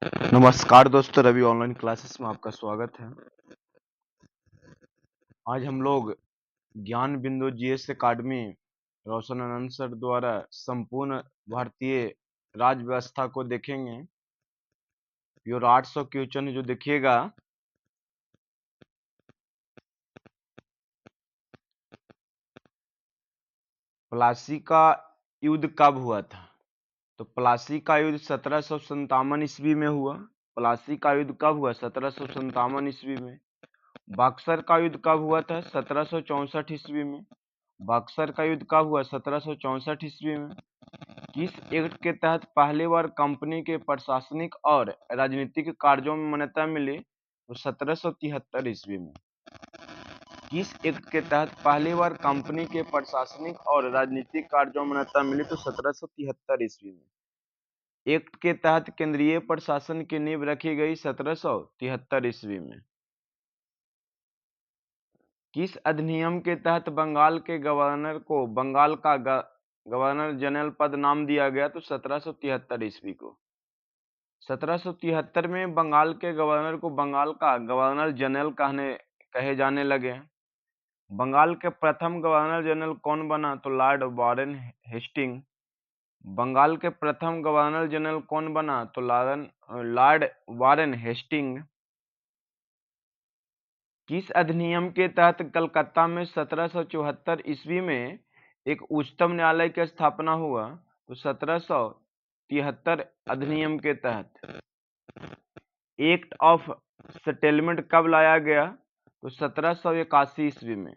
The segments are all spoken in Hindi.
नमस्कार दोस्तों, रवि ऑनलाइन क्लासेस में आपका स्वागत है। आज हम लोग ज्ञान बिंदु जीएस एकेडमी रोशन आनंद सर द्वारा संपूर्ण भारतीय राज्य व्यवस्था को देखेंगे। प्योर 800 क्वेश्चन जो देखिएगा, प्लासी का युद्ध कब हुआ था? तो प्लासी का युद्ध 1757 ईस्वी में हुआ। प्लासी का युद्ध कब हुआ? 1757 ईस्वी में। बक्सर का युद्ध कब हुआ था? 1764 ईस्वी में। बक्सर का युद्ध कब हुआ? 1764 ईस्वी में। किस एक्ट के तहत पहली बार कंपनी के प्रशासनिक और राजनीतिक कार्यों में मान्यता मिली? तो 1773 ईस्वी में। किस एक्ट के तहत पहली बार कंपनी के प्रशासनिक और राजनीतिक कार्यों में मान्यता मिली? तो 1773 ईस्वी में। एक्ट के तहत केंद्रीय प्रशासन की नींव रखी गई 1773 ईस्वी में। किस अधिनियम के तहत बंगाल के गवर्नर को बंगाल का गवर्नर जनरल पद नाम दिया गया? तो 1773 ईस्वी को। 1773 में बंगाल के गवर्नर को बंगाल का गवर्नर जनरल कहे जाने लगे। बंगाल के प्रथम गवर्नर जनरल कौन बना? तो लॉर्ड वारेन हेस्टिंग। बंगाल के प्रथम गवर्नर जनरल कौन बना? तो लॉर्ड वारेन हेस्टिंग। किस अधिनियम के तहत कलकत्ता में 1774 ईस्वी में एक उच्चतम न्यायालय की स्थापना हुआ? तो 1773 अधिनियम के तहत। एक्ट ऑफ सेटलमेंट कब लाया गया? तो 1781 ईस्वी में।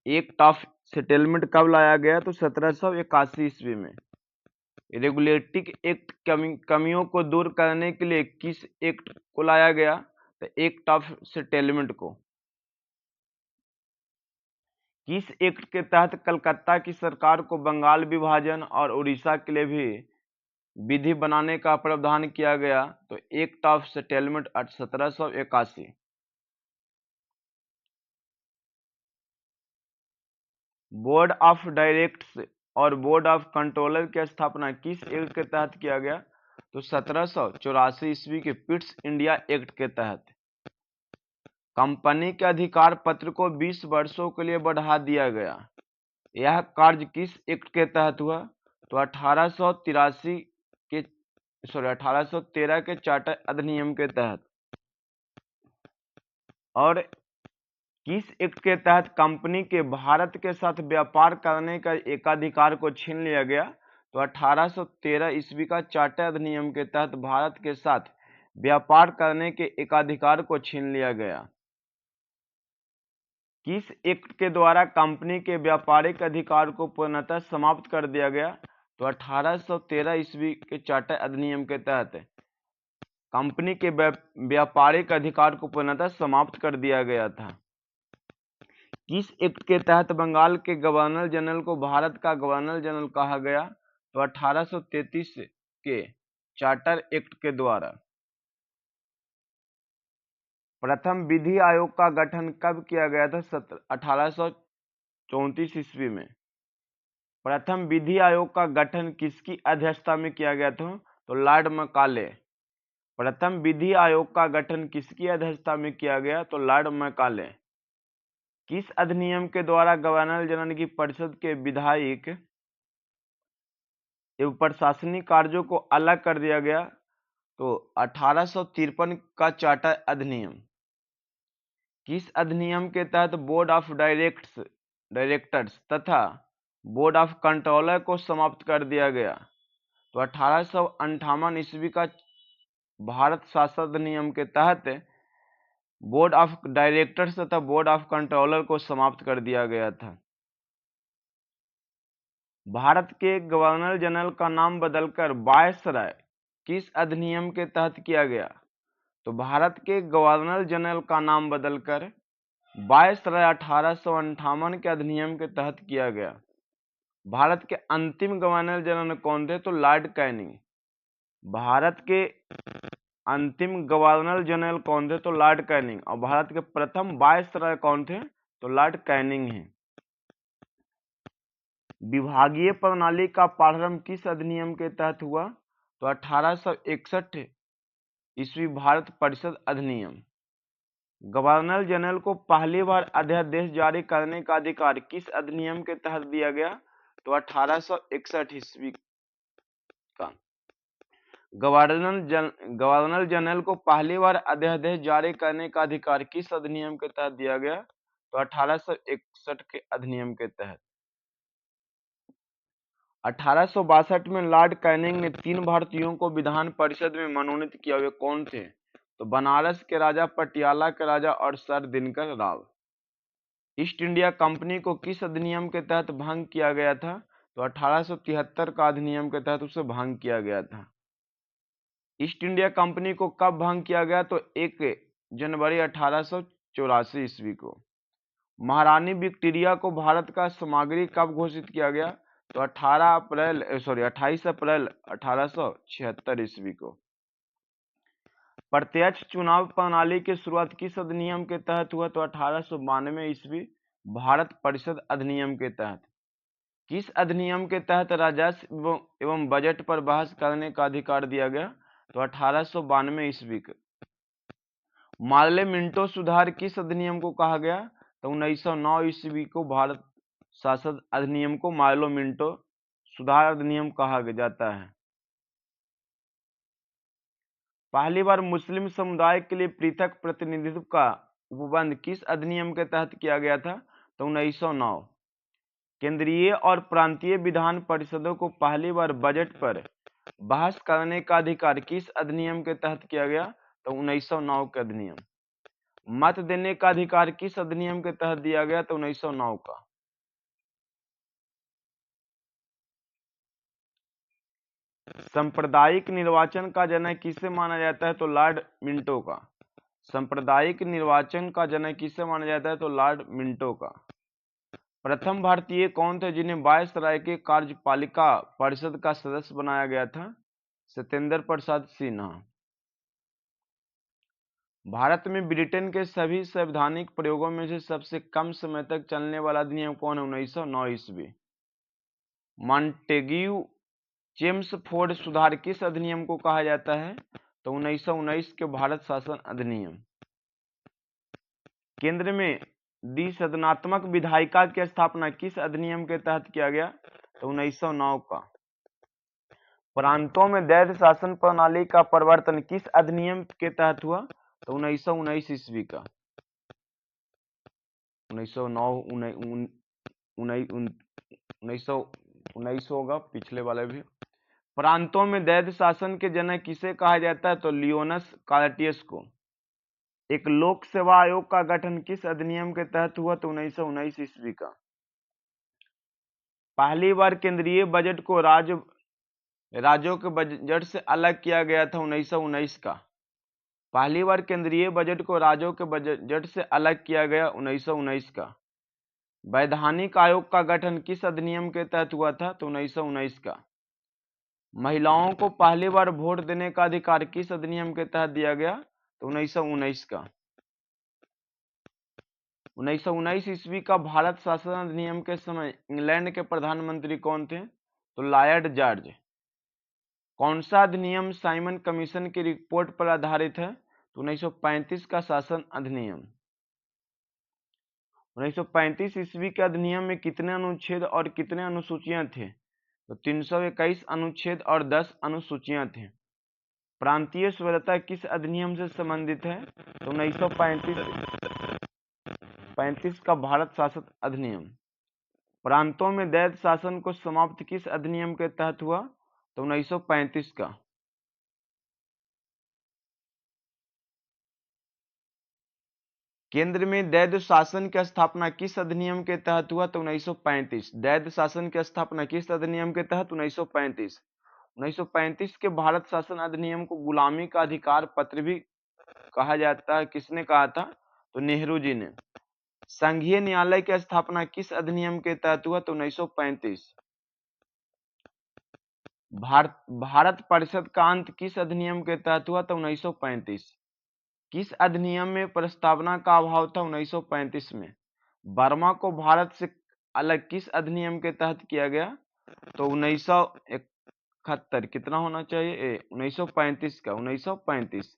एक्ट ऑफ सेटलमेंट कब लाया गया? तो 1781 ईस्वी में। रेगुलेटिंग एक्ट कमियों को दूर करने के लिए किस एक्ट को लाया गया? तो एक्ट ऑफ सेटलमेंट को। किस एक्ट के तहत कलकत्ता की सरकार को बंगाल विभाजन और उड़ीसा के लिए भी विधि बनाने का प्रावधान किया गया? तो act of settlement 1781। Board of directors और बोर्ड ऑफ कंट्रोलर की स्थापना किस एक्ट के तहत किया गया? तो 1784 ईस्वी के पिट्स इंडिया एक्ट के तहत। कंपनी के अधिकार पत्र को 20 वर्षों के लिए बढ़ा दिया गया। यह कार्य किस एक्ट के तहत हुआ? तो 1813 के चार्टर अधिनियम के तहत। और किस एक्ट के तहत कंपनी के भारत के साथ व्यापार करने का एकाधिकार को छीन लिया गया? तो 1813 ईस्वी का चार्टर अधिनियम के तहत भारत के साथ व्यापार करने के एकाधिकार को छीन लिया गया। किस एक्ट के द्वारा कंपनी के व्यापारिक अधिकार को पूर्णतः समाप्त कर दिया गया? तो 1813 ईस्वी के चार्टर अधिनियम के तहत कंपनी के व्यापारिक अधिकार को पूर्णतः समाप्त कर दिया गया था। किस एक्ट के तहत बंगाल के गवर्नर जनरल को भारत का गवर्नर जनरल कहा गया? तो 1833 के चार्टर एक्ट के द्वारा। प्रथम विधि आयोग का गठन कब किया गया था? 1834 ईस्वी में। प्रथम विधि आयोग का गठन किसकी अध्यक्षता में किया गया था? तो लॉर्ड मैकाले। प्रथम विधि आयोग का गठन किसकी अध्यक्षता में किया गया? तो लॉर्ड मैकाले। किस अधिनियम के द्वारा गवर्नर जनरल की परिषद के विधायिक एवं प्रशासनिक कार्यों को अलग कर दिया गया? तो 1853 का चार्टर अधिनियम। किस अधिनियम के तहत बोर्ड ऑफ डायरेक्टर्स तथा बोर्ड ऑफ कंट्रोलर को समाप्त कर दिया गया? तो 1858 ईस्वी का भारत शासन अधिनियम के तहत बोर्ड ऑफ डायरेक्टर्स तथा बोर्ड ऑफ कंट्रोलर को समाप्त कर दिया गया था। भारत के गवर्नर जनरल का नाम बदलकर वायसराय किस अधिनियम के तहत किया गया? तो भारत के गवर्नर जनरल का नाम बदलकर वायसराय 1858 के अधिनियम के तहत किया गया। भारत के अंतिम गवर्नर जनरल कौन थे? तो लॉर्ड कैनिंग। भारत के अंतिम गवर्नर जनरल कौन थे? तो लॉर्ड कैनिंग। और भारत के प्रथम वायसराय कौन थे? तो लॉर्ड कैनिंग हैं। विभागीय प्रणाली का प्रारंभ किस अधिनियम के तहत हुआ? तो 1861 ईस्वी भारत परिषद अधिनियम। गवर्नर जनरल को पहली बार अध्यादेश जारी करने का अधिकार किस अधिनियम के तहत दिया गया? तो 1861 ईस्वी का। गवर्नर जनरल को पहली बार अध्यादेश जारी करने का अधिकार किस अधिनियम के तहत दिया गया? तो 1861 के अधिनियम के तहत। 1862 में लॉर्ड कैनिंग ने 3 भारतीयों को विधान परिषद में मनोनीत किया। वे कौन थे? तो बनारस के राजा, पटियाला के राजा और sir Dinkar Rao. East India company को किस अधिनियम के तहत भंग किया गया था? तो 1873 का अधिनियम के तहत उसे भंग किया गया था। ईस्ट इंडिया कंपनी को कब भंग किया गया? तो 1 जनवरी 1884 ईस्वी को। महारानी विक्टोरिया को भारत का सामग्री कब घोषित किया गया? तो 28 अप्रैल 1876 ईस्वी को। प्रत्यक्ष चुनाव प्रणाली की शुरुआत किस अधिनियम के तहत हुआ? तो 1892 ईस्वी भारत परिषद अधिनियम के तहत। किस अधिनियम के तहत राजस्व एवं बजट पर बहस करने का अधिकार दिया गया? तो 1892 ईस्वी के। मार्ले मिंटो सुधार किस अधिनियम को कहा गया? तो 1909 ईस्वी को भारत शासन अधिनियम को मार्लो मिंटो सुधार अधिनियम कहा जाता है। पहली बार मुस्लिम समुदाय के लिए पृथक प्रतिनिधित्व का उपबंध किस अधिनियम के तहत किया गया था? तो 1909। केंद्रीय और प्रांतीय विधान परिषदों को पहली बार बजट पर बहस करने का अधिकार किस अधिनियम के तहत किया गया? तो 1909 के अधिनियम। मत देने का अधिकार किस अधिनियम के तहत दिया गया? तो 1909 का। सांप्रदायिक निर्वाचन का जनक किसे माना जाता है? तो लॉर्ड मिंटो का। सांप्रदायिक निर्वाचन का जनक किसे माना जाता है? तो लॉर्ड मिंटो का। प्रथम भारतीय कौन थे जिन्हें वायसराय के कार्यपालिका परिषद का सदस्य बनाया गया था? सत्येंद्र प्रसाद सिन्हा। भारत में ब्रिटेन के सभी संवैधानिक प्रयोगों में से सबसे कम समय तक चलने वाला अधिनियम कौन है? 1909 ईस्वी। मॉन्टेग्यू चेम्सफोर्ड सुधार किस अधिनियम को कहा जाता है? तो 1919 के भारत शासन अधिनियम। केंद्र में द्विसदनात्मक विधायिका की स्थापना किस अधिनियम के तहत किया गया? तो 1909 का। प्रांतों में वैध शासन प्रणाली का प्रवर्तन किस अधिनियम के तहत हुआ? तो 1919 ईस्वी का। 1919 होगा, पिछले वाले भी। प्रांतों में वैध शासन के जनक किसे कहा जाता है? तो लियोनस कार्टियस को। एक लोक सेवा आयोग का गठन किस अधिनियम के तहत हुआ? तो 1919 ईस्वी का। पहली बार केंद्रीय बजट को राज्यों के बजट से अलग किया गया था 1919 का। पहली बार केंद्रीय बजट को राज्यों के बजट से अलग किया गया 1919 का। वैधानिक आयोग का गठन किस अधिनियम के तहत हुआ था? तो 1919 का। महिलाओं को पहली बार वोट देने का अधिकार किस अधिनियम के तहत दिया गया? तो 1919 का। 1919 ईस्वी का भारत शासन अधिनियम के समय इंग्लैंड के प्रधानमंत्री कौन थे? तो लॉर्ड जॉर्ज। कौन सा अधिनियम साइमन कमीशन की रिपोर्ट पर आधारित है? तो 1935 का शासन अधिनियम। 1935 ईस्वी के अधिनियम में कितने अनुच्छेद और कितने अनुसूचियां थे? तो 321 अनुच्छेद और 10 अनुसूचियां थे। प्रांतीय स्वतंत्रता किस अधिनियम से संबंधित है? तो 1935 का भारत शासन अधिनियम। प्रांतों में वैध शासन को समाप्त किस अधिनियम के तहत हुआ? तो 1935 का। केंद्र में वैध शासन की स्थापना किस अधिनियम के तहत हुआ? तो 1935। वैध शासन की स्थापना किस अधिनियम के तहत? 1935। 1935 के भारत शासन अधिनियम को गुलामी का अधिकार पत्र भी कहा जाता है। किसने कहा था? तो नेहरू जी ने। संघीय न्यायालय की स्थापना किस अधिनियम के तहत हुआ? तो 1935। भारत परिषद का अंत किस अधिनियम के तहत हुआ? तो 1935। किस अधिनियम में प्रस्तावना का अभाव था? 1935 में। बर्मा को भारत से अलग किस अधिनियम के तहत किया गया? तो 1971। कितना होना चाहिए? 1935 का। 1935।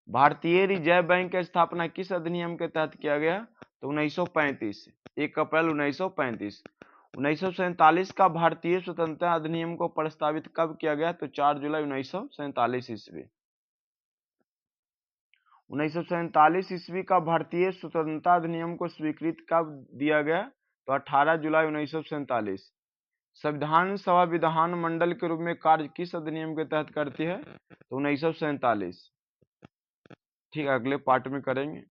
भारतीय रिजर्व बैंक की स्थापना किस अधिनियम के तहत किया गया? तो 1935, 1 अप्रैल 1935। 1947 का भारतीय स्वतंत्रता अधिनियम को प्रस्तावित कब किया गया? तो 4 जुलाई 1947 ईस्वी। 1947 ईस्वी का भारतीय स्वतंत्रता अधिनियम को स्वीकृत कब दिया गया? तो 18 जुलाई 1947। संविधान सभा विधान मंडल के रूप में कार्य किस अधिनियम के तहत करती है? तो 1947। ठीक है, अगले पार्ट में करेंगे।